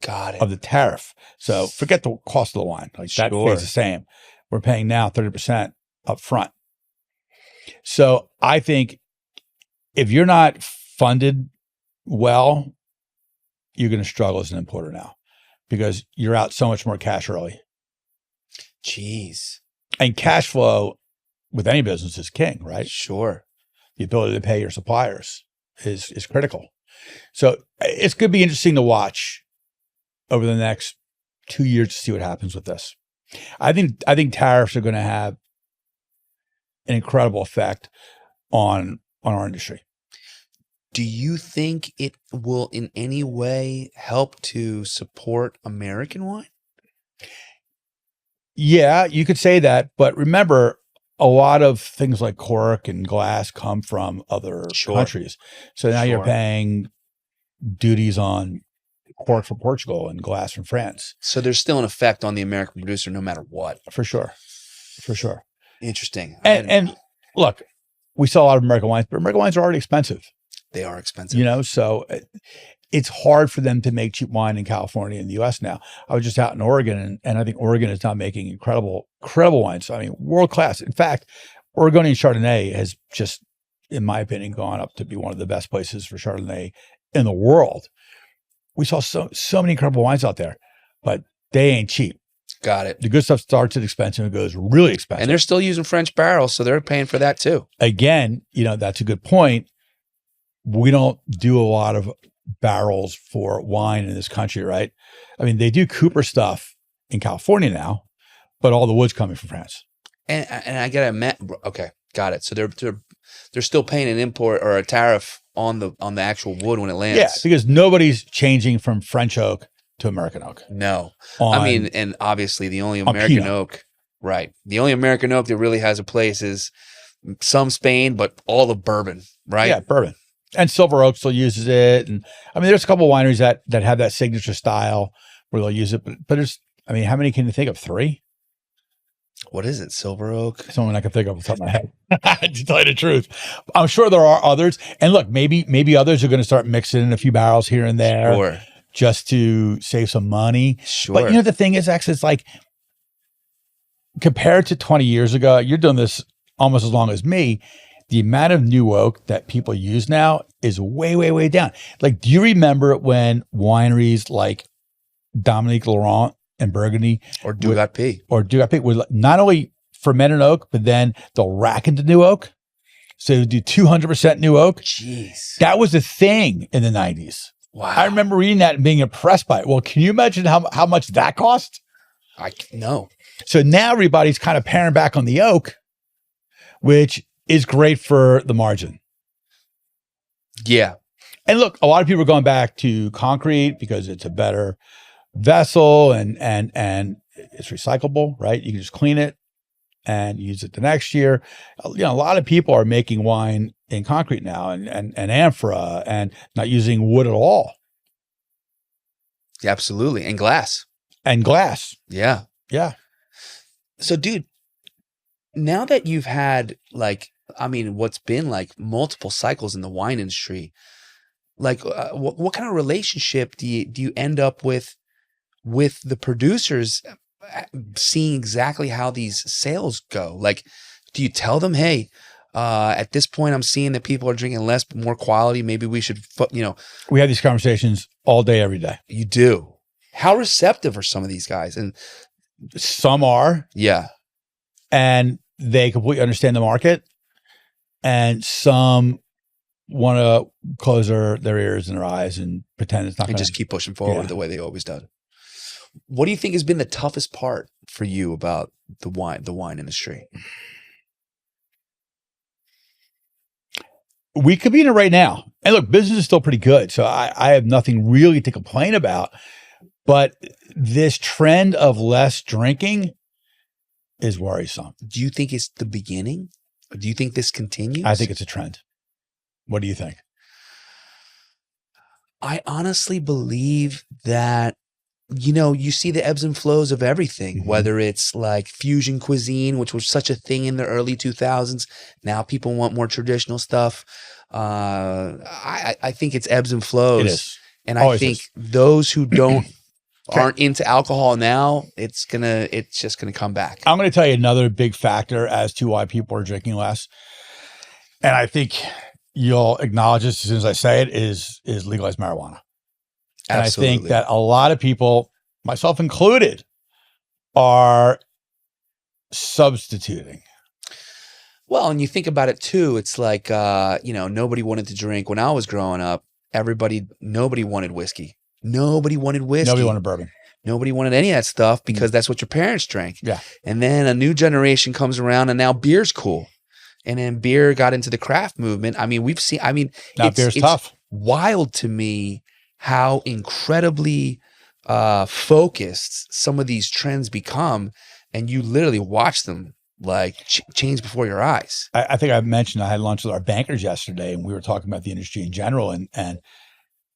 Got it. Of the tariff. So forget the cost of the wine. Like that stays the same. We're paying now 30% up front. So I think if you're not funded well, you're going to struggle as an importer now because you're out so much more cash early. Jeez. And cash flow with any business is king, right? Sure. The ability to pay your suppliers is critical. So it's going to be interesting to watch over the next 2 years to see what happens with this. I think tariffs are going to have an incredible effect on our industry. Do you think it will in any way help to support American wine? Yeah, you could say that, but remember, a lot of things like cork and glass come from other countries. So now you're paying duties on cork from Portugal and glass from France. So there's still an effect on the American producer no matter what. For sure. For sure. Interesting. And look, we sell a lot of American wines, but American wines are already expensive. They are expensive. You know, so it's hard for them to make cheap wine in California and the US now. I was just out in Oregon, and I think Oregon is now making incredible wines. I mean, world class. In fact, Oregonian Chardonnay has just, in my opinion, gone up to be one of the best places for Chardonnay in the world. We saw so many incredible wines out there, but they ain't cheap. Got it. The good stuff starts at expensive and goes really expensive. And they're still using French barrels, so they're paying for that too. Again, you know, that's a good point. We don't do a lot of barrels for wine in this country, right? I mean, they do Cooper stuff in California now, but all the wood's coming from France. And I gotta admit, okay, got it. So they're still paying an import or a tariff on the actual wood when it lands. Yeah, because nobody's changing from French oak to American oak. No, I mean, and obviously the only American oak, right? The only American oak that really has a place is some Spain, but all of bourbon, right? Yeah, bourbon. And Silver Oak still uses it. And I mean, there's a couple of wineries that have that signature style where they'll use it. But there's, I mean, how many can you think of? 3? What is it? Silver Oak? Someone I can think of off the top of my head, to tell you the truth. I'm sure there are others. And look, maybe others are going to start mixing in a few barrels here and there just to save some money. Sure. But you know, the thing is, actually, it's like compared to 20 years ago, you're doing this almost as long as me. The amount of new oak that people use now is way, way, way down. Like, do you remember when wineries like Dominique Laurent and Burgundy or Dugat P would not only ferment an oak, but then they'll rack into new oak? So they do 200% new oak. Jeez. That was a thing in the 90s. Wow. I remember reading that and being impressed by it. Well, can you imagine how much that cost? No. So now everybody's kind of paring back on the oak, which is great for the margin. Yeah. And look, a lot of people are going back to concrete because it's a better vessel and it's recyclable, right? You can just clean it and use it the next year. You know, a lot of people are making wine in concrete now and amphora and not using wood at all. Yeah, absolutely. And glass. Yeah. Yeah. So, dude, now that you've had what's been like multiple cycles in the wine industry, like what kind of relationship do you end up with the producers, seeing exactly how these sales go? Like, do you tell them, hey, at this point, I'm seeing that people are drinking less, but more quality. Maybe we should, We have these conversations all day, every day. You do. How receptive are some of these guys? And some are. Yeah. And they completely understand the market. And some want to close their ears and their eyes and pretend it's not going to. And just keep pushing forward the way they always done. What do you think has been the toughest part for you about the wine industry? We could be in it right now. And look, business is still pretty good. So I have nothing really to complain about. But this trend of less drinking is worrisome. Do you think it's the beginning? Or do you think this continues? I think it's a trend. What do you think? I honestly believe that, you see the ebbs and flows of everything, whether it's like fusion cuisine, which was such a thing in the early 2000s. Now people want more traditional stuff. I think it's ebbs and flows. It is. And I think those who aren't into alcohol now, it's just gonna come back. I'm going to tell you another big factor as to why people are drinking less. And I think you'll acknowledge this as soon as I say it, is legalized marijuana. And Absolutely. I think that a lot of people, myself included, are substituting. Well, and you think about it too, it's like, nobody wanted to drink. When I was growing up, nobody wanted whiskey. Nobody wanted whiskey. Nobody wanted bourbon. Nobody wanted any of that stuff because that's what your parents drank. Yeah. And then a new generation comes around and now beer's cool. and then beer got into the craft movement. I mean, we've seen. I mean, Now beer's tough. Wild to me how incredibly focused some of these trends become, and you literally watch them like change before your eyes. I think I mentioned I had lunch with our bankers yesterday, and we were talking about the industry in general, and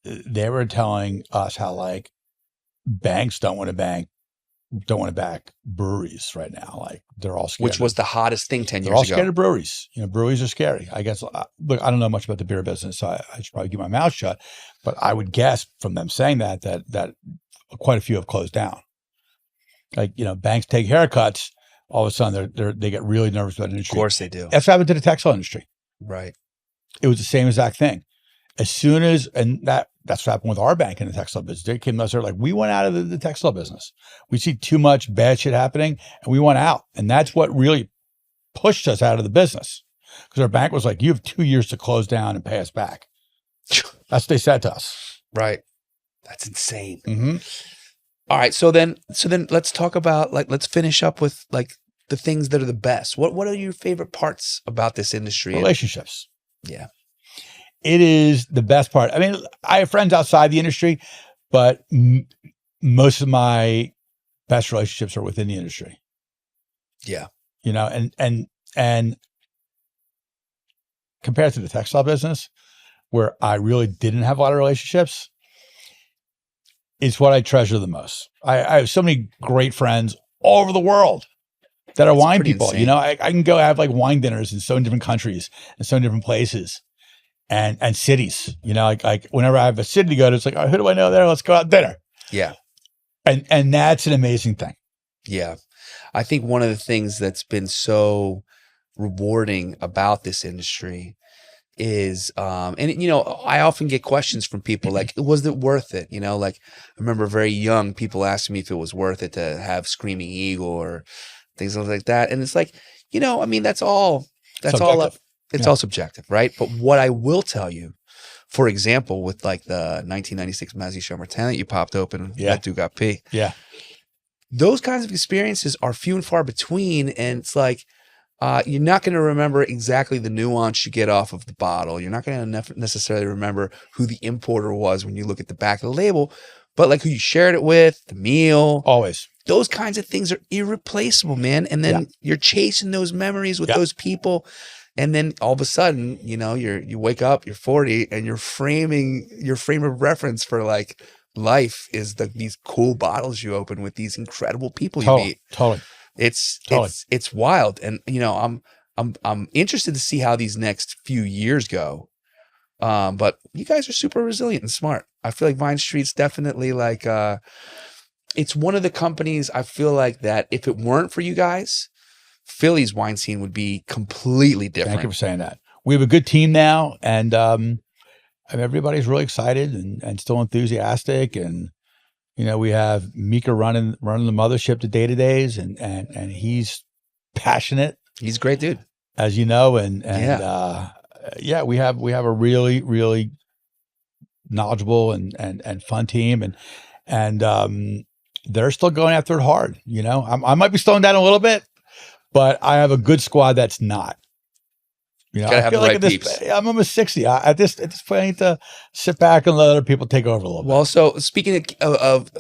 they were telling us how like banks don't want to back breweries right now. Like they're all scared. Which was the hottest thing 10 years ago. They're all scared of breweries. You know, breweries are scary. I guess, look, I don't know much about the beer business, so I should probably keep my mouth shut. But I would guess from them saying that quite a few have closed down. Like, you know, banks take haircuts. All of a sudden, they get really nervous about the industry. Of course they do. That's what happened to the textile industry. Right. It was the same exact thing. As soon as, and that's what happened with our bank in the textile business. They came to us, they're like, we went out of the textile business. We see too much bad shit happening, and we went out. And that's what really pushed us out of the business. Because our bank was like, you have 2 years to close down and pay us back. That's what they said to us. Right. That's insane. Mm-hmm. All right. So then let's talk about, like, let's finish up with like the things that are the best. What are your favorite parts about this industry? Relationships. Yeah. It is the best part. I mean, I have friends outside the industry, but most of my best relationships are within the industry. Yeah. You know, and compared to the textile business, where I really didn't have a lot of relationships, it's what I treasure the most. I have so many great friends all over the world that are wine people. Insane. You know, I can go have like wine dinners in so many different countries and so many different places. And cities, you know, like whenever I have a city to go to, it's like, oh, who do I know there? Let's go out to dinner. Yeah. And that's an amazing thing. Yeah. I think one of the things that's been so rewarding about this industry is, and you know, I often get questions from people like, was it worth it? You know, like I remember very young people asking me if it was worth it to have Screaming Eagle or things like that. And it's like, you know, I mean, that's all up. It's all subjective, right? But what I will tell you, for example, with like the 1996 Mazzy Chambertin that you popped open at Dugat P. Yeah. Those kinds of experiences are few and far between. And it's like, you're not going to remember exactly the nuance you get off of the bottle. You're not going to necessarily remember who the importer was when you look at the back of the label, but like who you shared it with, the meal. Always. Those kinds of things are irreplaceable, man. And then you're chasing those memories with those people. And then all of a sudden, you know, you wake up, you're 40, and your frame of reference for like life is these cool bottles you open with these incredible people you meet. Totally. It's wild. And you know, I'm interested to see how these next few years go. But you guys are super resilient and smart. I feel like Vine Street's definitely like it's one of the companies I feel like that if it weren't for you guys, Philly's wine scene would be completely different. Thank you for saying that. We have a good team now, and everybody's really excited and still enthusiastic. And you know, we have Mika running the mothership, the day-to-days, and he's passionate. He's a great dude, as you know. And we have a really, really knowledgeable and fun team, and they're still going after it hard. You know, I might be slowing down a little bit, but I have a good squad that's not. You know, I feel like I'm almost 60. At this point, I need to sit back and let other people take over a little bit. Well, so speaking of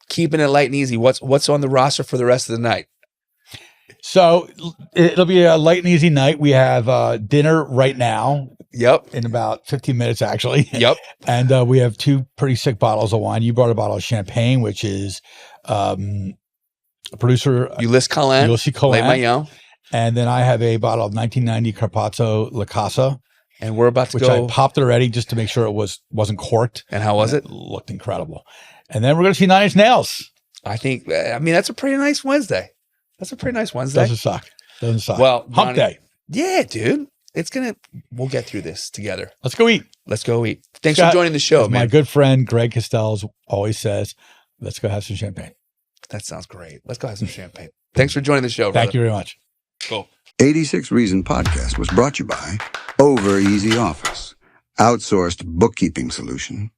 keeping it light and easy, what's on the roster for the rest of the night? So it'll be a light and easy night. We have dinner right now. Yep. In about 15 minutes, actually. Yep. And we have two pretty sick bottles of wine. You brought a bottle of champagne, which is producer Ulysse Collin. Le Maillon. And then I have a bottle of 1990 Carpazzo La Casa. And we're about to which I popped it already just to make sure it wasn't corked. And how was it? It looked incredible. And then we're going to see Nine Inch Nails. I mean, that's a pretty nice Wednesday. Doesn't suck. Well, hump day. Yeah, dude. We'll get through this together. Let's go eat. Thanks for joining the show, man. My good friend Greg Costello always says, let's go have some champagne. That sounds great. Let's go have some champagne. Thanks for joining the show, Thank you very much. Cool. 86 Reason Podcast was brought to you by Over Easy Office, outsourced bookkeeping solution.